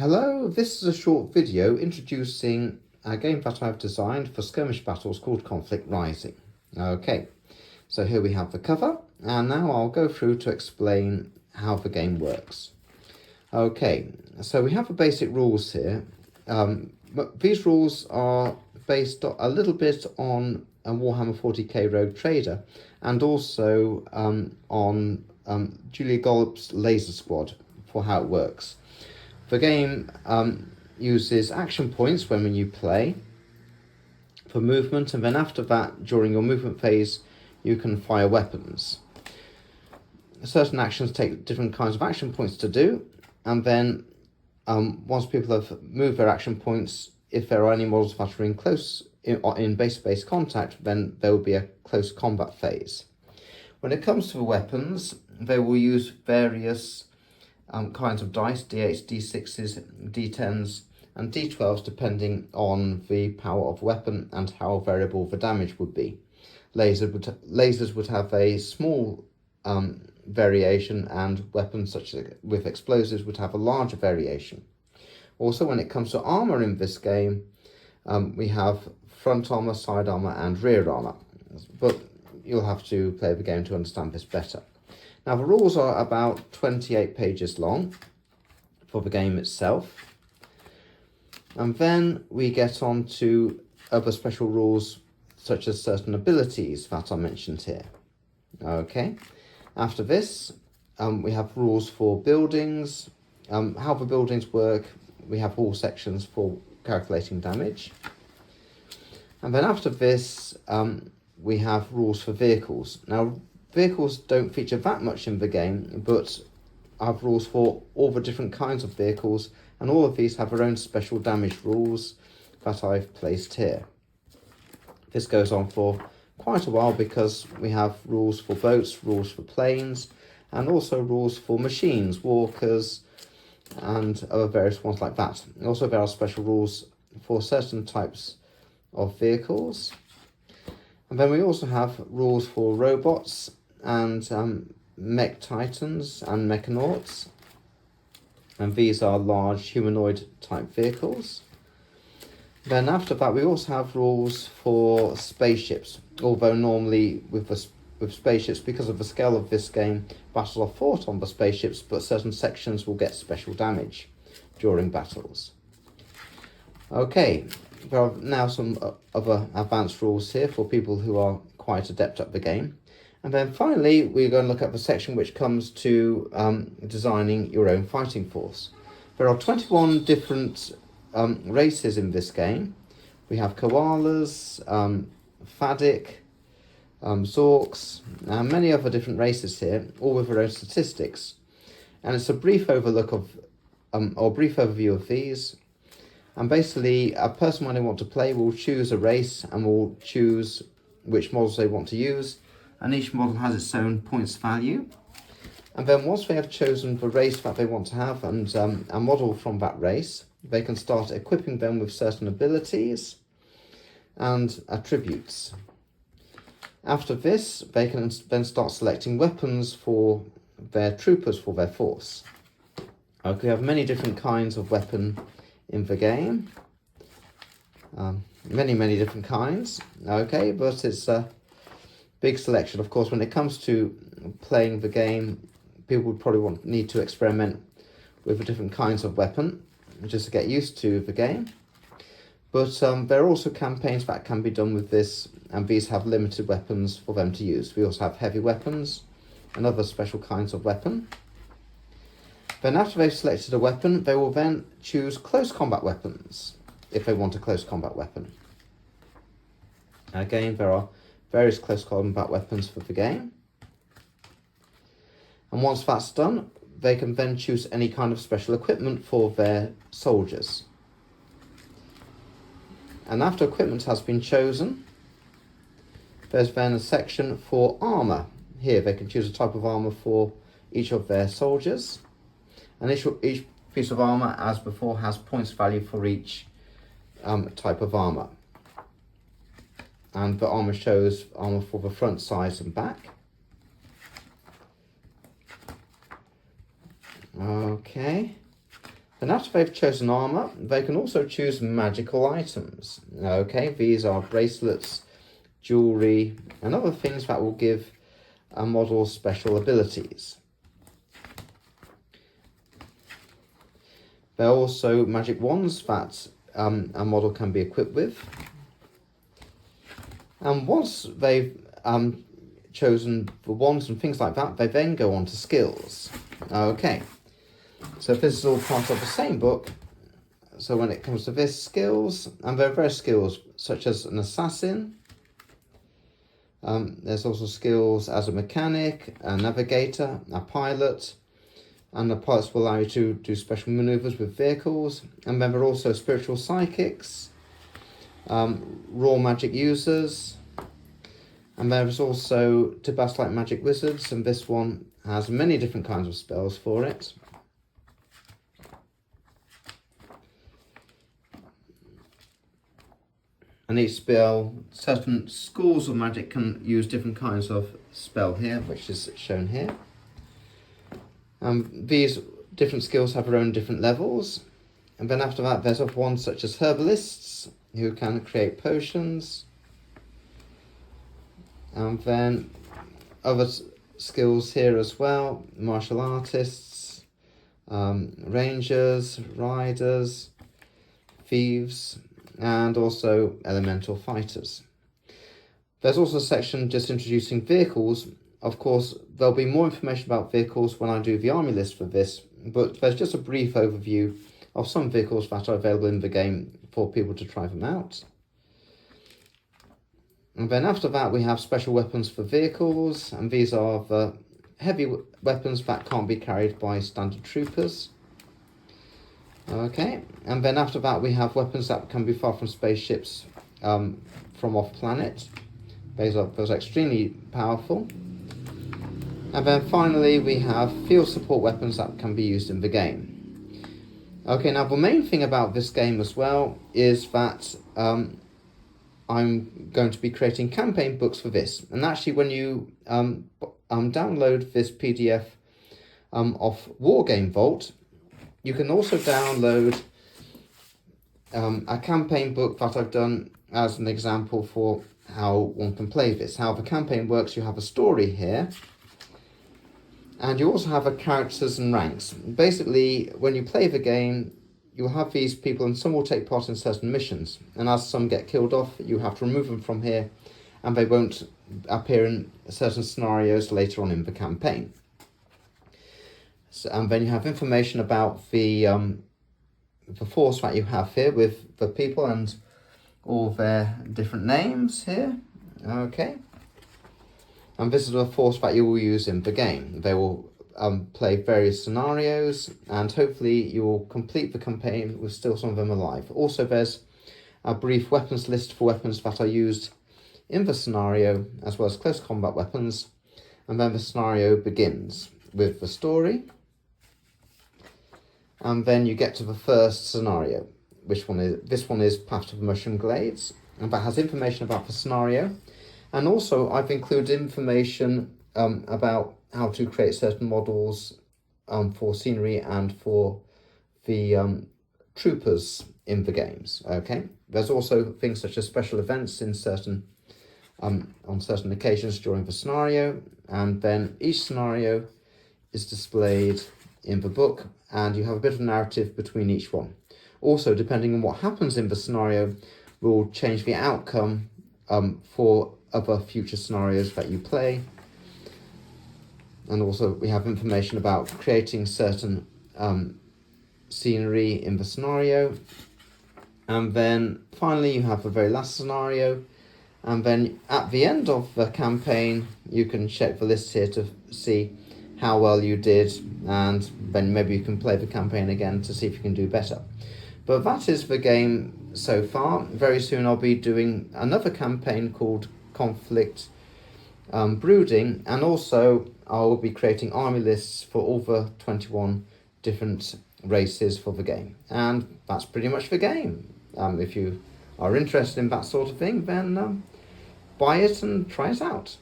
Hello, this is a short video introducing a game that I've designed for skirmish battles called Conflict Rising. Okay, so here we have the cover, and now I'll go through to explain how the game works. Okay, so we have the basic rules here. But these rules are based a little bit on a Warhammer 40k Rogue Trader and also on Julia Gollop's Laser Squad for how it works. The game uses action points when you play for movement, and then after that, during your movement phase, you can fire weapons. Certain actions take different kinds of action points to do, and then once people have moved their action points, if there are any models that are in close in base-to-base contact, then there will be a close combat phase. When it comes to the weapons, they will use various kinds of dice, d8s, d6s, d10s and d12s depending on the power of weapon and how variable the damage would be. Lasers would have a small variation, and weapons such as with explosives would have a larger variation. Also, when it comes to armour in this game, we have front armour, side armour and rear armour, but you'll have to play the game to understand this better. Now, the rules are about 28 pages long for the game itself. And then we get on to other special rules, such as certain abilities that are mentioned here. Okay. After this, we have rules for buildings, how the buildings work. We have all sections for calculating damage. And then after this, we have rules for vehicles. Now, vehicles don't feature that much in the game, but I have rules for all the different kinds of vehicles, and all of these have their own special damage rules that I've placed here. This goes on for quite a while because we have rules for boats, rules for planes, and also rules for machines, walkers, and other various ones like that. Also, there are special rules for certain types of vehicles. And then we also have rules for robots and mech titans and mechanauts, and these are large humanoid type vehicles. Then after that, we also have rules for spaceships, although normally with spaceships, because of the scale of this game, battles are fought on the spaceships, but certain sections will get special damage during battles. Okay, there are now some other advanced rules here for people who are quite adept at the game. And then finally, we're going to look at the section which comes to designing your own fighting force. There are 21 different races in this game. We have koalas, Fadic, Zorks, and many other different races here, all with their own statistics. And it's a brief overlook of, or brief overview of these. And basically, a person when they want to play will choose a race and will choose which models they want to use. And each model has its own points value. And then once they have chosen the race that they want to have and a model from that race, they can start equipping them with certain abilities and attributes. After this, they can then start selecting weapons for their troopers, for their force. Okay, we have many different kinds of weapon in the game. Many different kinds. Okay, but it's a big selection. Of course, when it comes to playing the game, people would probably need to experiment with the different kinds of weapon just to get used to the game. But there are also campaigns that can be done with this, and these have limited weapons for them to use. We also have heavy weapons and other special kinds of weapon. Then after they've selected a weapon, they will then choose close combat weapons if they want a close combat weapon. Again, there are various close combat weapons for the game. And once that's done, they can then choose any kind of special equipment for their soldiers. And after equipment has been chosen, there's then a section for armour. Here they can choose a type of armour for each of their soldiers. And each piece of armour, as before, has points value for each type of armour. And the armour shows armour for the front, sides and back. Okay. Then after they've chosen armour, they can also choose magical items. Okay, these are bracelets, jewellery, and other things that will give a model special abilities. There are also magic wands that a model can be equipped with. And once they've chosen the wands and things like that, they then go on to skills. Okay, so this is all part of the same book. So when it comes to this, skills, and there are various skills such as an assassin. There's also skills as a mechanic, a navigator, a pilot, and the pilots will allow you to do special manoeuvres with vehicles. And then there are also spiritual psychics, raw magic users, and there's also to battle like magic wizards, and this one has many different kinds of spells for it. And each spell, certain schools of magic can use different kinds of spell here, which is shown here. These different skills have their own different levels. And then after that, there's other ones such as herbalists, who can create potions. And then other skills here as well, martial artists, rangers, riders, thieves, and also elemental fighters. There's also a section just introducing vehicles. Of course, there'll be more information about vehicles when I do the army list for this, but there's just a brief overview of some vehicles that are available in the game for people to try them out. And then after that, we have special weapons for vehicles, and these are the heavy weapons that can't be carried by standard troopers. Okay, and then after that, we have weapons that can be fired from spaceships from off-planet. Those are extremely powerful. And then finally, we have field support weapons that can be used in the game. Okay, now the main thing about this game as well is that I'm going to be creating campaign books for this. And actually, when you download this PDF of Wargame Vault, you can also download a campaign book that I've done as an example for how one can play this. How the campaign works, you have a story here. And you also have a characters and ranks. Basically, when you play the game, you'll have these people and some will take part in certain missions. And as some get killed off, you have to remove them from here and they won't appear in certain scenarios later on in the campaign. So, and then you have information about the force that you have here with the people and all their different names here. Okay. And this is the force that you will use in the game. They will play various scenarios, and hopefully you will complete the campaign with still some of them alive. Also, there's a brief weapons list for weapons that are used in the scenario, as well as close combat weapons. And then the scenario begins with the story. And then you get to the first scenario, which one is, this one is Path to the Mushroom Glades, and that has information about the scenario. And also, I've included information about how to create certain models for scenery and for the troopers in the games. Okay, there's also things such as special events in certain on certain occasions during the scenario, and then each scenario is displayed in the book, and you have a bit of narrative between each one. Also, depending on what happens in the scenario, will change the outcome for other future scenarios that you play. And also we have information about creating certain scenery in the scenario. And then finally you have the very last scenario. And then at the end of the campaign, you can check the list here to see how well you did, and then maybe you can play the campaign again to see if you can do better. But that is the game so far. Very soon I'll be doing another campaign called Conflict Brooding, and also I'll be creating army lists for all the 21 different races for the game. And that's pretty much the game. If you are interested in that sort of thing, then buy it and try it out.